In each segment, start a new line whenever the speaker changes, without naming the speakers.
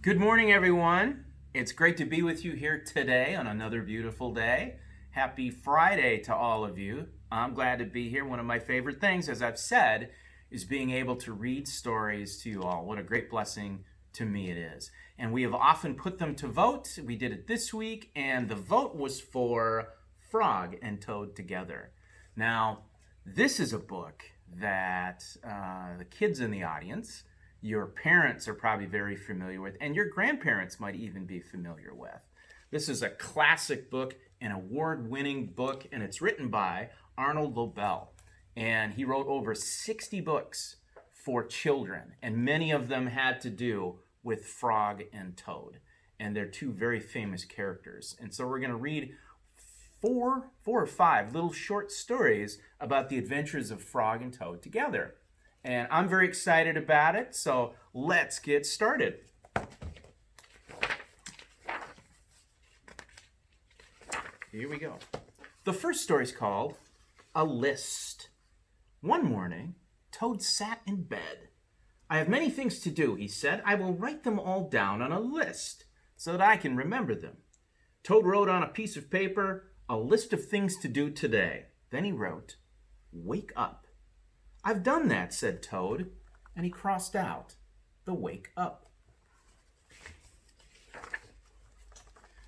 Good morning, everyone. It's great to be with you here today on another beautiful day. Happy Friday to all of you. I'm glad to be here. One of my favorite things, as I've said, is being able to read stories to you all. What a great blessing to me it is. And we have often put them to vote. We did it this week, and the vote was for Frog and Toad Together. Now, this is a book that the kids in the audience, your parents are probably very familiar with, and your grandparents might even be familiar with. This is a classic book, an award-winning book, and it's written by Arnold Lobel. And he wrote over 60 books for children, and many of them had to do with Frog and Toad. And they're two very famous characters. And so we're going to read four or five little short stories about the adventures of Frog and Toad together. And I'm very excited about it, so let's get started. Here we go. The first story is called A List. One morning, Toad sat in bed. "I have many things to do," he said. "I will write them all down on a list so that I can remember them." Toad wrote on a piece of paper, "A list of things to do today." Then he wrote, "Wake up." "I've done that," said Toad, and he crossed out the wake up.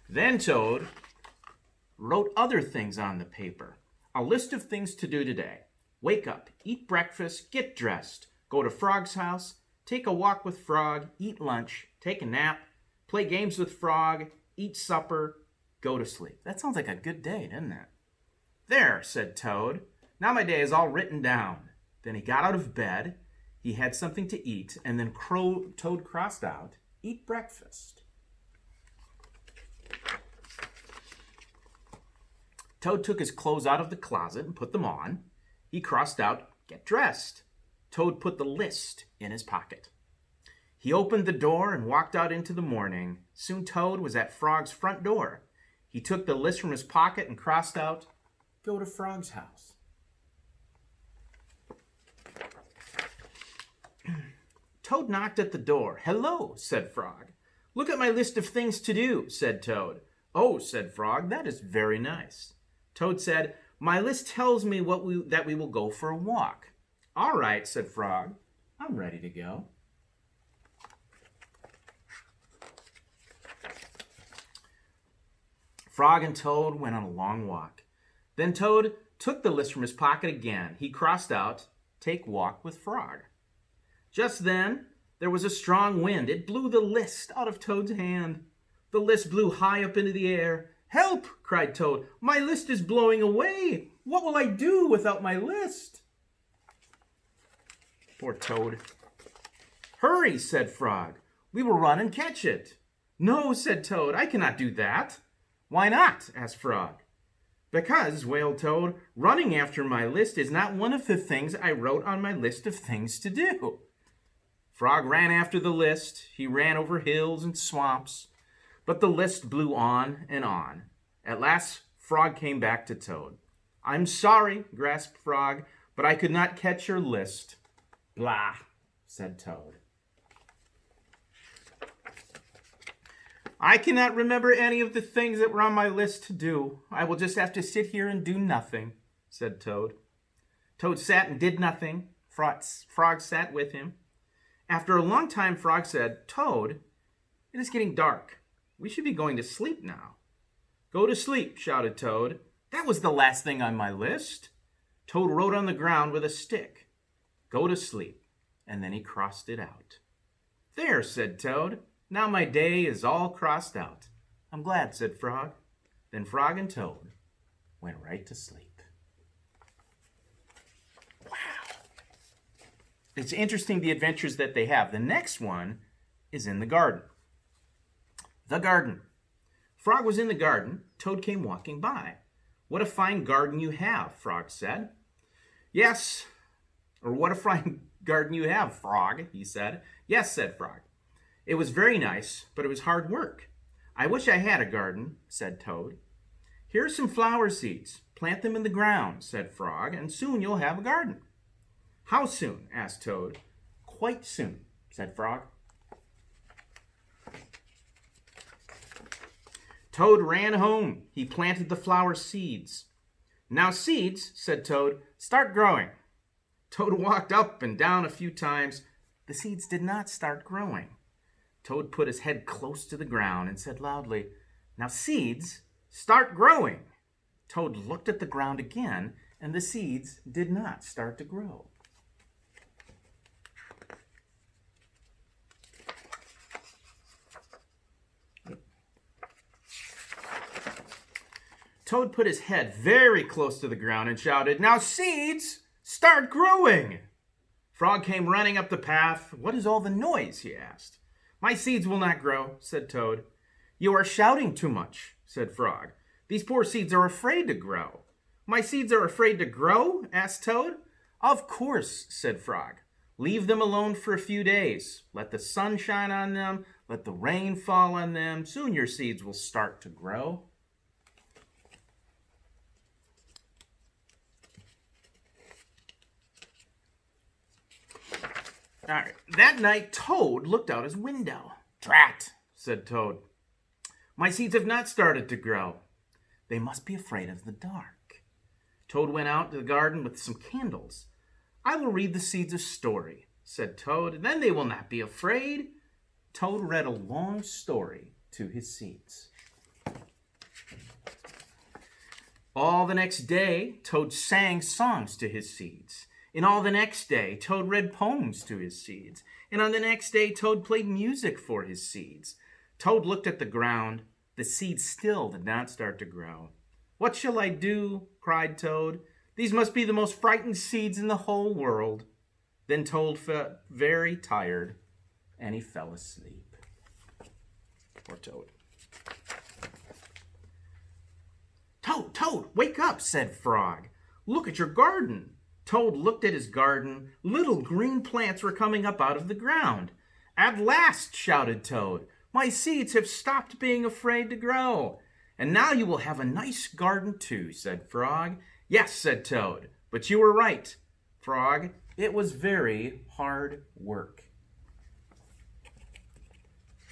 Then Toad wrote other things on the paper. "A list of things to do today. Wake up, eat breakfast, get dressed, go to Frog's house, take a walk with Frog, eat lunch, take a nap, play games with Frog, eat supper, go to sleep." That sounds like a good day, doesn't it? "There," said Toad. "Now my day is all written down." Then he got out of bed, he had something to eat, and then Toad crossed out, "Eat breakfast." Toad took his clothes out of the closet and put them on. He crossed out, "Get dressed." Toad put the list in his pocket. He opened the door and walked out into the morning. Soon Toad was at Frog's front door. He took the list from his pocket and crossed out, "Go to Frog's house." Toad knocked at the door. "Hello," said Frog. "Look at my list of things to do," said Toad. "Oh," said Frog, "that is very nice." Toad said, "My list tells me that we will go for a walk." "All right," said Frog. "I'm ready to go." Frog and Toad went on a long walk. Then Toad took the list from his pocket again. He crossed out, "Take walk with Frog." Just then, there was a strong wind. It blew the list out of Toad's hand. The list blew high up into the air. "Help!" cried Toad. "My list is blowing away. What will I do without my list?" Poor Toad. "Hurry," said Frog. "We will run and catch it." "No," said Toad. "I cannot do that." "Why not?" asked Frog. "Because," wailed Toad, "running after my list is not one of the things I wrote on my list of things to do." Frog ran after the list. He ran over hills and swamps, but the list blew on and on. At last, Frog came back to Toad. "I'm sorry," gasped Frog, "but I could not catch your list." "Blah," said Toad. "I cannot remember any of the things that were on my list to do. I will just have to sit here and do nothing," said Toad. Toad sat and did nothing. Frog sat with him. After a long time, Frog said, "Toad, it is getting dark. We should be going to sleep now." "Go to sleep," shouted Toad. "That was the last thing on my list." Toad wrote on the ground with a stick, "Go to sleep," and then he crossed it out. "There," said Toad. "Now my day is all crossed out." "I'm glad," said Frog. Then Frog and Toad went right to sleep. It's interesting the adventures that they have. The next one is in the garden. The garden. Frog was in the garden. Toad came walking by. "What a fine garden you have," Frog said. "Yes," or "What a fine garden you have, Frog," he said. "Yes," said Frog. "It was very nice, but it was hard work." "I wish I had a garden," said Toad. "Here are some flower seeds. Plant them in the ground," said Frog, "and soon you'll have a garden." "How soon?" asked Toad. "Quite soon," said Frog. Toad ran home. He planted the flower seeds. Now seeds, said Toad, start growing. Toad walked up and down a few times. The seeds did not start growing. Toad put his head close to the ground and said loudly, now seeds, start growing. Toad looked at the ground again, and the seeds did not start to grow. Toad put his head very close to the ground and shouted, now seeds, start growing. Frog came running up the path. What is all the noise? He asked. My seeds will not grow, said Toad. You are shouting too much, said Frog. These poor seeds are afraid to grow. My seeds are afraid to grow? Asked Toad. Of course, said Frog. Leave them alone for a few days. Let the sun shine on them. Let the rain fall on them. Soon your seeds will start to grow. All right. That night, Toad looked out his window. Drat, said Toad. My seeds have not started to grow. They must be afraid of the dark. Toad went out to the garden with some candles. I will read the seeds a story, said Toad, and then they will not be afraid. Toad read a long story to his seeds. All the next day, Toad sang songs to his seeds. And all the next day, Toad read poems to his seeds. And on the next day, Toad played music for his seeds. Toad looked at the ground. The seeds still did not start to grow. What shall I do? Cried Toad. These must be the most frightened seeds in the whole world. Then Toad felt very tired, and he fell asleep. Poor Toad. Toad, wake up, said Frog. Look at your garden. Toad looked at his garden. Little green plants were coming up out of the ground. At last, shouted Toad, my seeds have stopped being afraid to grow. And now you will have a nice garden too, said Frog. Yes, said Toad, but you were right, Frog. It was very hard work.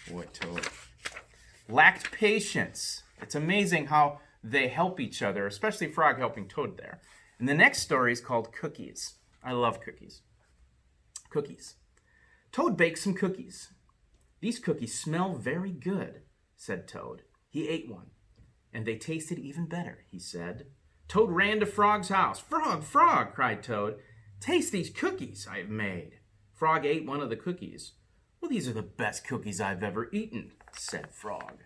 Boy, Toad lacked patience. It's amazing how they help each other, especially Frog helping Toad there. And the next story is called Cookies. I love cookies. Cookies. Toad baked some cookies. These cookies smell very good, said Toad. He ate one, and they tasted even better, he said. Toad ran to Frog's house. Frog, Frog, cried Toad. Taste these cookies I have made. Frog ate one of the cookies. Well, these are the best cookies I've ever eaten, said Frog.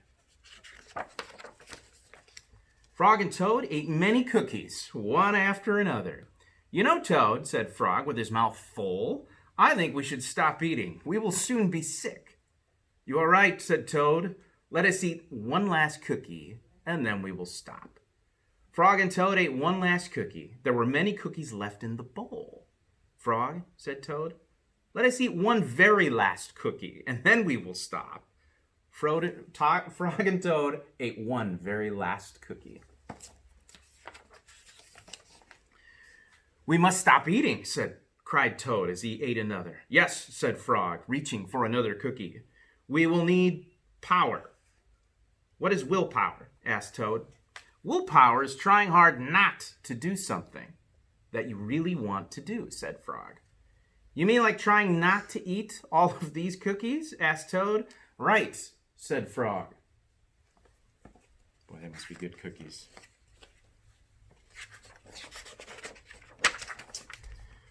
Frog and Toad ate many cookies, one after another. You know, Toad, said Frog with his mouth full, I think we should stop eating. We will soon be sick. You are right, said Toad. Let us eat one last cookie, and then we will stop. Frog and Toad ate one last cookie. There were many cookies left in the bowl. Frog, said Toad, let us eat one very last cookie, and then we will stop. Frog and Toad ate one very last cookie. We must stop eating, cried Toad as he ate another. Yes, said Frog, reaching for another cookie. We will need power. What is willpower? Asked Toad. Willpower is trying hard not to do something that you really want to do, said Frog. You mean like trying not to eat all of these cookies? Asked Toad. Right, said Frog. Boy, that must be good cookies.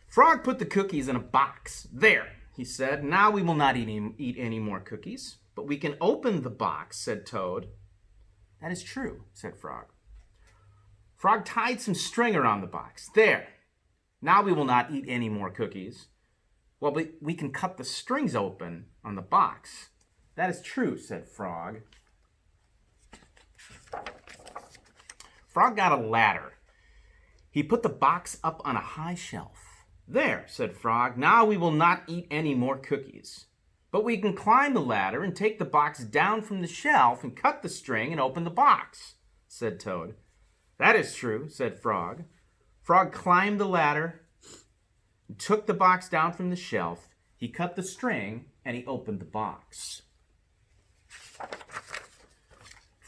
Frog put the cookies in a box. There, he said. Now we will not eat any more cookies, but we can open the box, said Toad. That is true, said Frog. Frog tied some string around the box. There. Now we will not eat any more cookies. Well, we can cut the strings open on the box. That is true, said Frog. Frog got a ladder. He put the box up on a high shelf. There, said Frog. Now we will not eat any more cookies. But we can climb the ladder and take the box down from the shelf and cut the string and open the box, said Toad. That is true, said Frog. Frog climbed the ladder and took the box down from the shelf. He cut the string and he opened the box.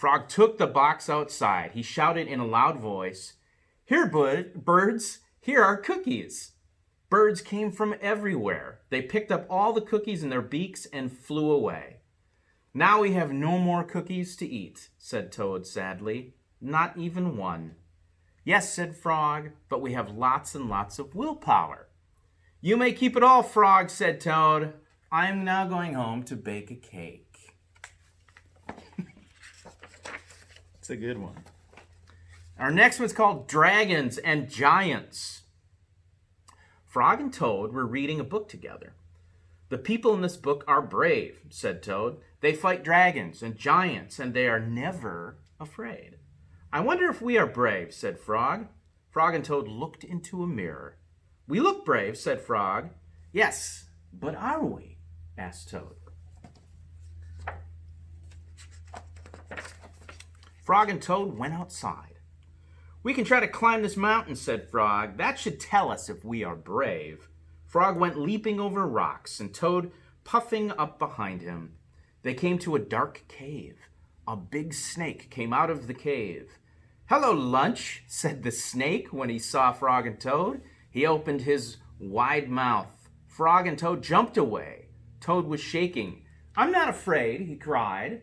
Frog took the box outside. He shouted in a loud voice, "Here, birds, here are cookies." Birds came from everywhere. They picked up all the cookies in their beaks and flew away. "Now we have no more cookies to eat," said Toad sadly. "Not even one." "Yes," said Frog, "but we have lots and lots of willpower." "You may keep it all, Frog," said Toad. "I am now going home to bake a cake." It's a good one. Our next one's called Dragons and Giants. Frog and Toad were reading a book together. "The people in this book are brave," said Toad. "They fight dragons and giants, and they are never afraid." "I wonder if we are brave," said Frog. Frog and Toad looked into a mirror. "We look brave," said Frog. "Yes, but are we?" asked Toad. Frog and Toad went outside. "We can try to climb this mountain," said Frog. "That should tell us if we are brave." Frog went leaping over rocks, and Toad puffing up behind him. They came to a dark cave. A big snake came out of the cave. "Hello, lunch," said the snake when he saw Frog and Toad. He opened his wide mouth. Frog and Toad jumped away. Toad was shaking. "I'm not afraid," he cried.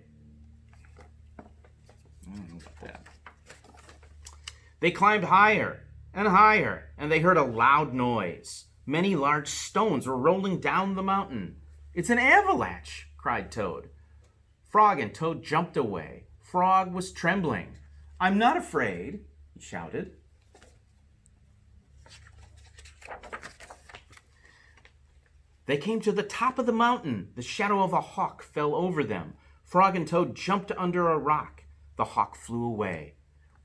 They climbed higher and higher, and they heard a loud noise. Many large stones were rolling down the mountain. "It's an avalanche," cried Toad. Frog and Toad jumped away. Frog was trembling. "I'm not afraid," he shouted. They came to the top of the mountain. The shadow of a hawk fell over them. Frog and Toad jumped under a rock. The hawk flew away.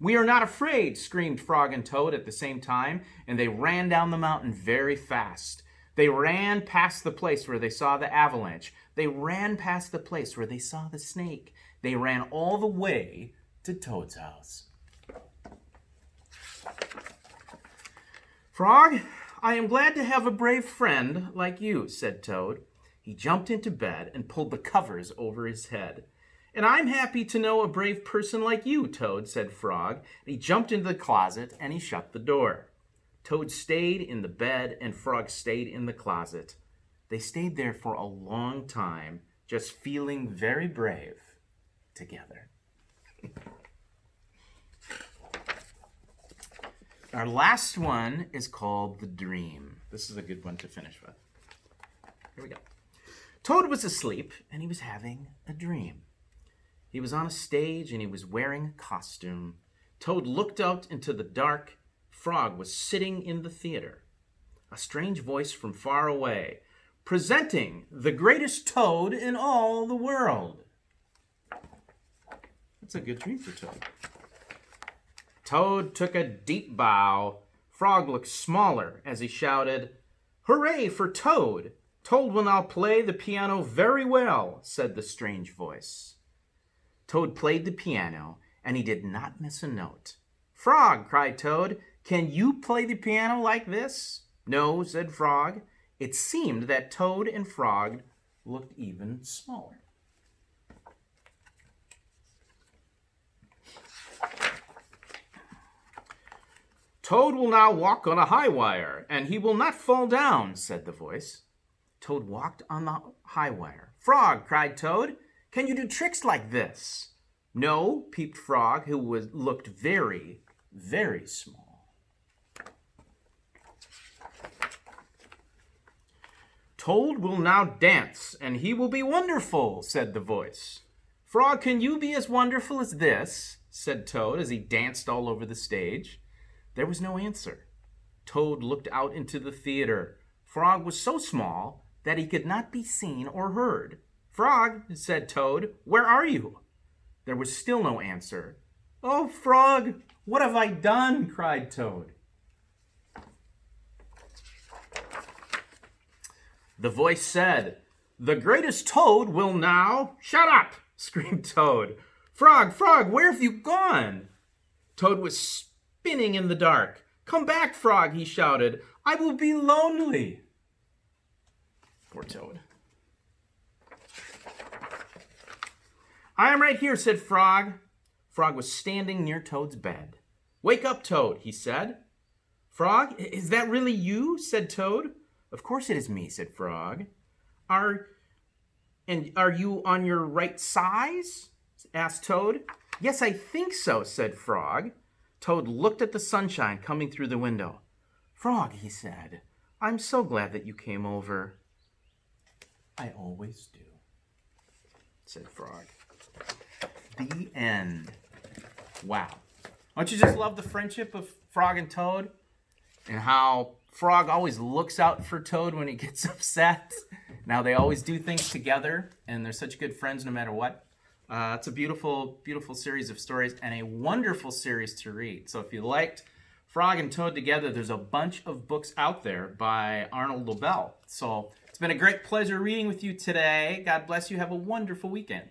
"We are not afraid," screamed Frog and Toad at the same time, and they ran down the mountain very fast. They ran past the place where they saw the avalanche. They ran past the place where they saw the snake. They ran all the way to Toad's house. "Frog, I am glad to have a brave friend like you," said Toad. He jumped into bed and pulled the covers over his head. "And I'm happy to know a brave person like you, Toad," said Frog. He jumped into the closet and he shut the door. Toad stayed in the bed and Frog stayed in the closet. They stayed there for a long time, just feeling very brave together. Our last one is called The Dream. This is a good one to finish with. Here we go. Toad was asleep and he was having a dream. He was on a stage and he was wearing a costume. Toad looked out into the dark. Frog was sitting in the theater. A strange voice from far away, "Presenting the greatest toad in all the world." That's a good dream for Toad. Toad took a deep bow. Frog looked smaller as he shouted, "Hooray for Toad! Toad will now play the piano very well," said the strange voice. Toad played the piano, and he did not miss a note. "Frog," cried Toad, "can you play the piano like this?" "No," said Frog. It seemed that Toad and Frog looked even smaller. "Toad will now walk on a high wire, and he will not fall down," said the voice. Toad walked on the high wire. "Frog," cried Toad, "can you do tricks like this?" "No," peeped Frog, who looked very, very small. "Toad will now dance, and he will be wonderful," said the voice. "Frog, can you be as wonderful as this?" said Toad as he danced all over the stage. There was no answer. Toad looked out into the theater. Frog was so small that he could not be seen or heard. "Frog," said Toad, "where are you?" There was still no answer. "Oh, Frog, what have I done?" cried Toad. The voice said, "The greatest Toad will now—" "Shut up!" screamed Toad. "Frog, Frog, where have you gone?" Toad was spinning in the dark. "Come back, Frog," he shouted. "I will be lonely." Poor Toad. "I am right here," said Frog. Frog was standing near Toad's bed. "Wake up, Toad," he said. "Frog, is that really you?" said Toad. "Of course it is me," said Frog. Are you on your right size?" asked Toad. "Yes, I think so," said Frog. Toad looked at the sunshine coming through the window. "Frog," he said, "I'm so glad that you came over." "I always do," said Frog. The end. Wow. Don't you just love the friendship of Frog and Toad? And how Frog always looks out for Toad when he gets upset. Now they always do things together, and they're such good friends no matter what. It's a beautiful, beautiful series of stories and a wonderful series to read. So if you liked Frog and Toad together, there's a bunch of books out there by Arnold Lobel. So it's been a great pleasure reading with you today. God bless you. Have a wonderful weekend.